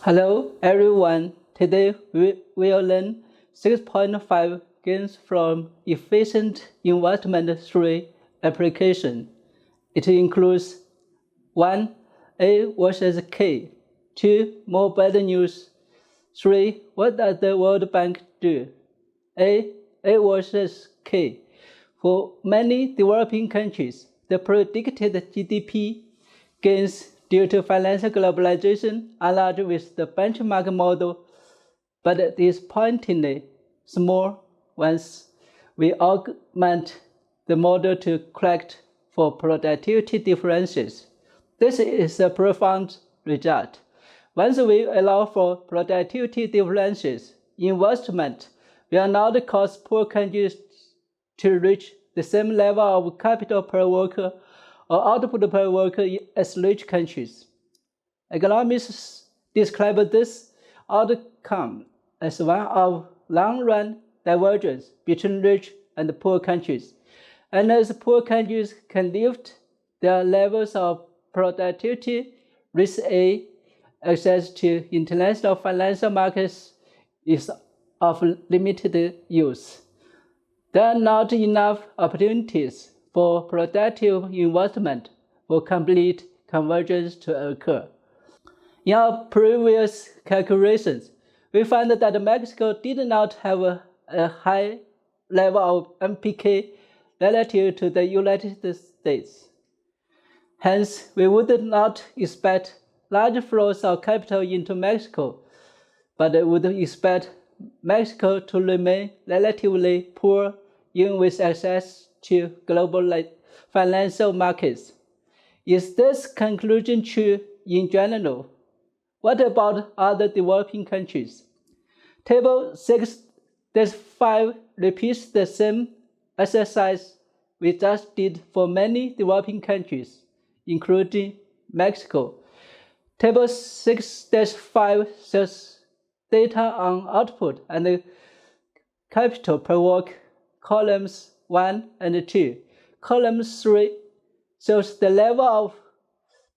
Hello everyone, today we will learn 6.5 gains from efficient investment through application. It includes 1. A versus K. 2. More bad news. 3. What does the World Bank do? A versus K. For many developing countries, the predicted GDP gains due to financial globalization are large with the benchmark model, but disappointingly small once we augment the model to correct for productivity differences. This is a profound result. Once we allow for productivity differences, investment will not cause poor countries to reach the same level of capital per worker or output per worker as rich countries. Economists describe this outcome as one of long-run divergence between rich and poor countries. And as poor countries can lift their levels of productivity, risk-A access to international financial markets is of limited use. There are not enough opportunities for productive investment for complete convergence to occur. In our previous calculations, we found that Mexico did not have a high level of MPK relative to the United States. Hence, we would not expect large flows of capital into Mexico, but would expect Mexico to remain relatively poor even with access to global financial markets. Is this conclusion true in general? What about other developing countries? Table 6-5 repeats the same exercise we just did for many developing countries, including Mexico. Table 6-5 shows data on output and capital per work, columns 1 and 2. Column 3 shows the level of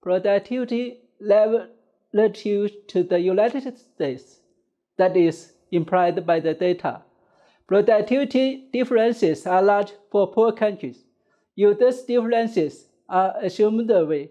productivity level relative to the United States, that is implied by the data. Productivity differences are large for poor countries. If these differences are assumed away,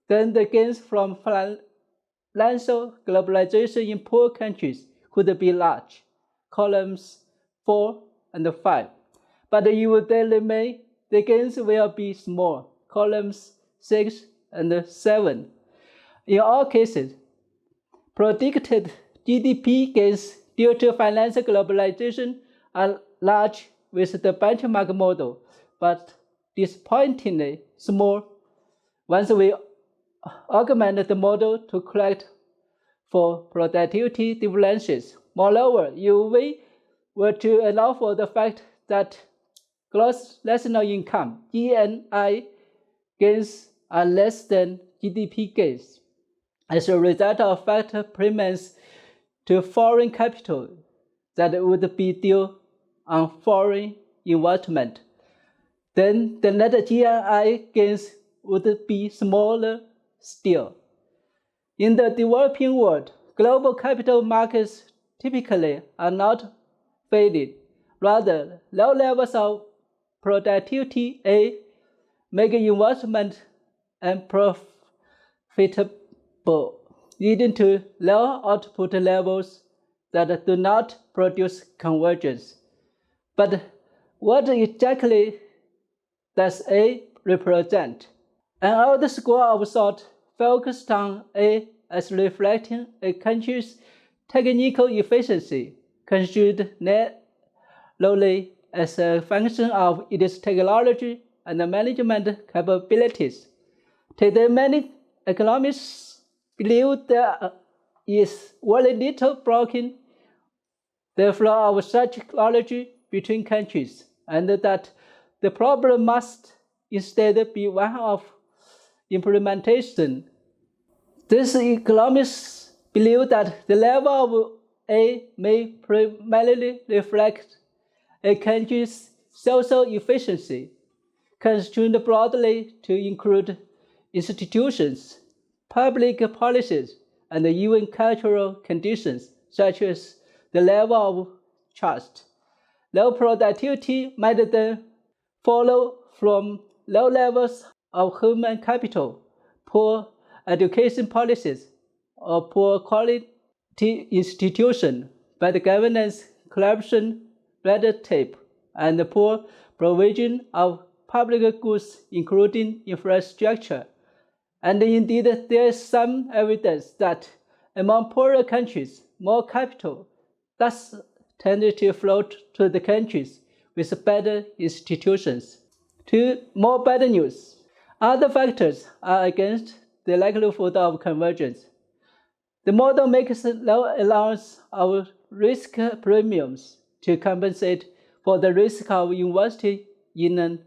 then the gains from financial globalization in poor countries could be large, columns 4 and 5. But if they remain, the gains will be small, columns 6 and 7. In all cases, predicted GDP gains due to financial globalization are large with the benchmark model, but disappointingly small once we augment the model to correct for productivity differences. Moreover, if we were to allow for the fact that gross national income (GNI) gains are less than GDP gains, as a result of factor payments to foreign capital that would be due on foreign investment, then the net GNI gains would be smaller still. In the developing world, global capital markets typically are not faded. Rather, low levels of productivity make investment unprofitable, leading to low output levels that do not produce convergence. But what exactly does A represent? An old school of thought focused on A as reflecting a country's technical efficiency, considered narrowly as a function of its technology and management capabilities. Today, many economists believe there is very little blocking the flow of such technology between countries, and that the problem must instead be one of implementation. These economists believe that the level of A may primarily reflect a country's social efficiency, construed broadly to include institutions, public policies, and even cultural conditions, such as the level of trust. Low productivity might then follow from low levels of human capital, poor education policies, or poor quality institutions, bad governance, corruption, red tape, and poor provision of public goods, including infrastructure. And indeed, there is some evidence that among poorer countries, more capital does tend to flow to the countries with better institutions. To more bad news, other factors are against the likelihood of convergence. The model makes no allowance of risk premiums to compensate for the risk of investing in an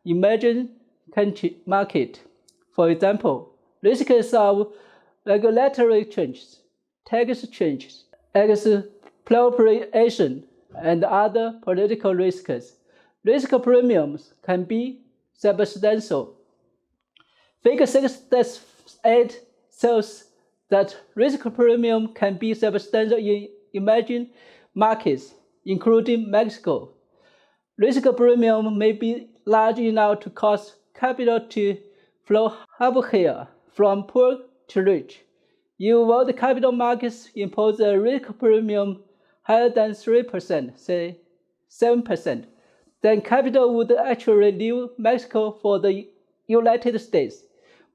emerging country market. For example, risks of regulatory changes, tax changes, expropriation, and other political risks. Risk premiums can be substantial. Figure 6-8 shows that risk premium can be substantial in emerging markets, including Mexico. Risk premium may be large enough to cause capital to flow uphill from poor to rich. If world capital markets impose a risk premium higher than 3%, say 7%, then capital would actually leave Mexico for the United States,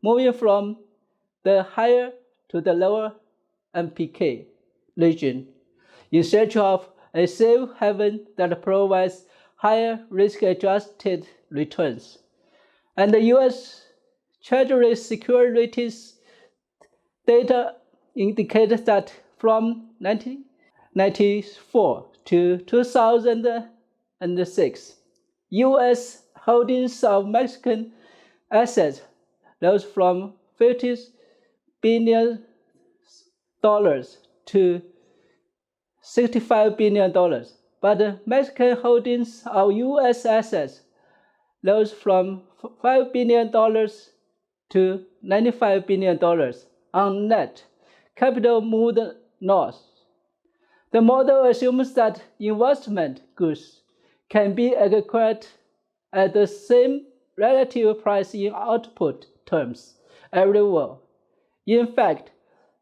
moving from the higher to the lower MPK region, in search of a safe haven that provides higher risk-adjusted returns. And the U.S. Treasury Securities data indicates that from 1994 to 2006, U.S. holdings of Mexican assets rose from $50 billion to $65 billion, but Mexican holdings of U.S. assets rose from $5 billion to $95 billion. On net, capital moved north. The model assumes that investment goods can be acquired at the same relative price in output terms everywhere. In fact,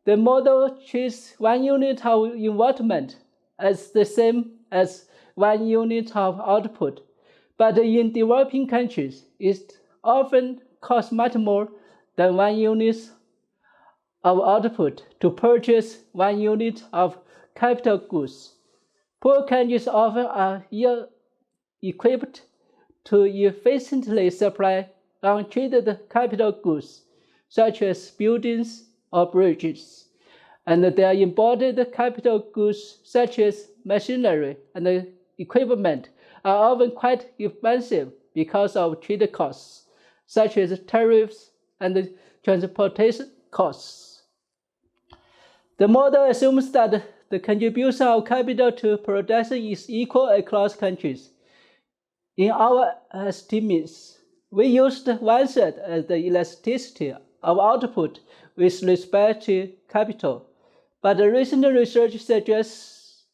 the model treats 1 unit of investment as the same as 1 unit of output, but in developing countries, it often costs much more than 1 unit of output to purchase 1 unit of capital goods. Poor countries often are ill-equipped to efficiently supply untreated capital goods, such as buildings or bridges, and their imported capital goods, such as machinery and equipment, are often quite expensive because of trade costs, such as tariffs and transportation costs. The model assumes that the contribution of capital to production is equal across countries. In our estimates, we used 1/3 as the elasticity of output with respect to capital, but recent research suggests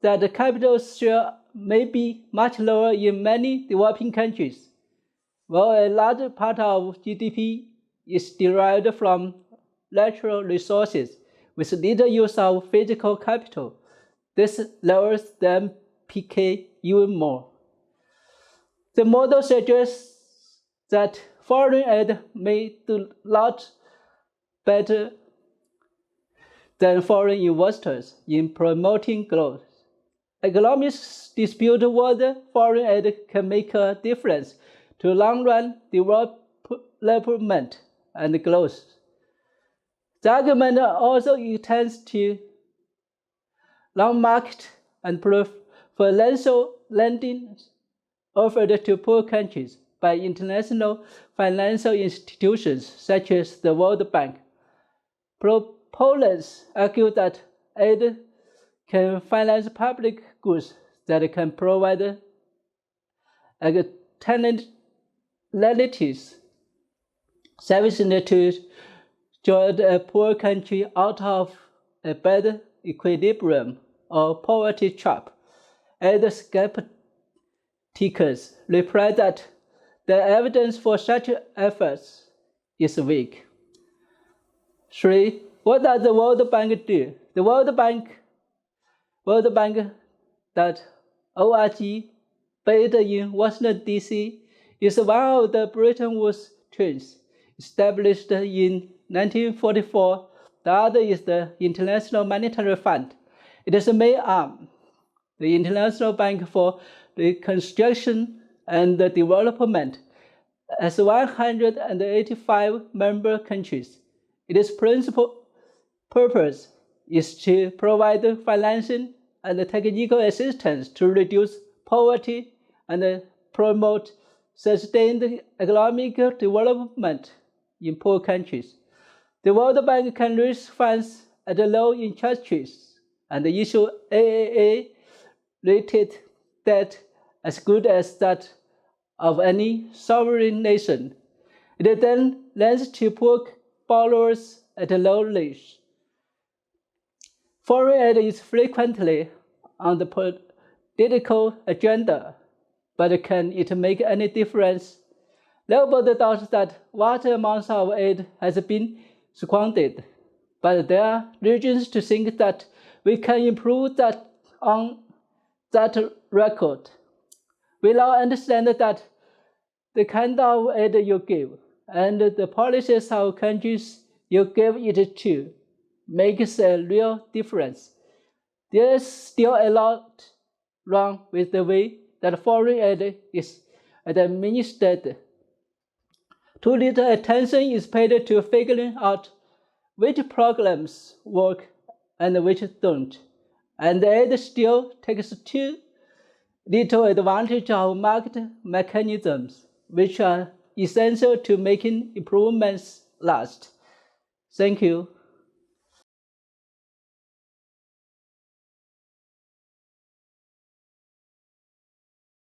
that the capital share may be much lower in many developing countries, while a large part of GDP is derived from natural resources with little use of physical capital. This lowers the MPK even more. The model suggests that foreign aid may do a lot better than foreign investors in promoting growth. Economists dispute whether foreign aid can make a difference to long-run development and growth. The argument also extends to long market and preferential lending offered to poor countries by international financial institutions such as the World Bank. Proponents argue that aid can finance public goods that can provide alternatives services jolt a poor country out of a bad equilibrium or poverty trap, and the skeptics reply that the evidence for such efforts is weak. 3. What does the World Bank do? The World Bank .org, based in Washington, D.C., is one of the Bretton Woods treaties established in 1944. The other is the International Monetary Fund. It is a main arm, the International Bank for Reconstruction and Development, has 185 member countries. Its principal purpose is to provide financing and technical assistance to reduce poverty and promote sustained economic development in poor countries. The World Bank can raise funds at low interest rates and issue AAA-rated debt as good as that of any sovereign nation. It then lends to poor borrowers at low rates. Foreign aid is frequently on the political agenda, but can it make any difference? Nobody doubts that vast amounts of aid has been squandered, but there are reasons to think that we can improve that on that record. We now understand that the kind of aid you give and the policies of countries you give it to makes a real difference. There is still a lot wrong with the way that foreign aid is administered. Too little attention is paid to figuring out which programs work and which don't, and aid still takes too little advantage of market mechanisms, which are essential to making improvements last. Thank you.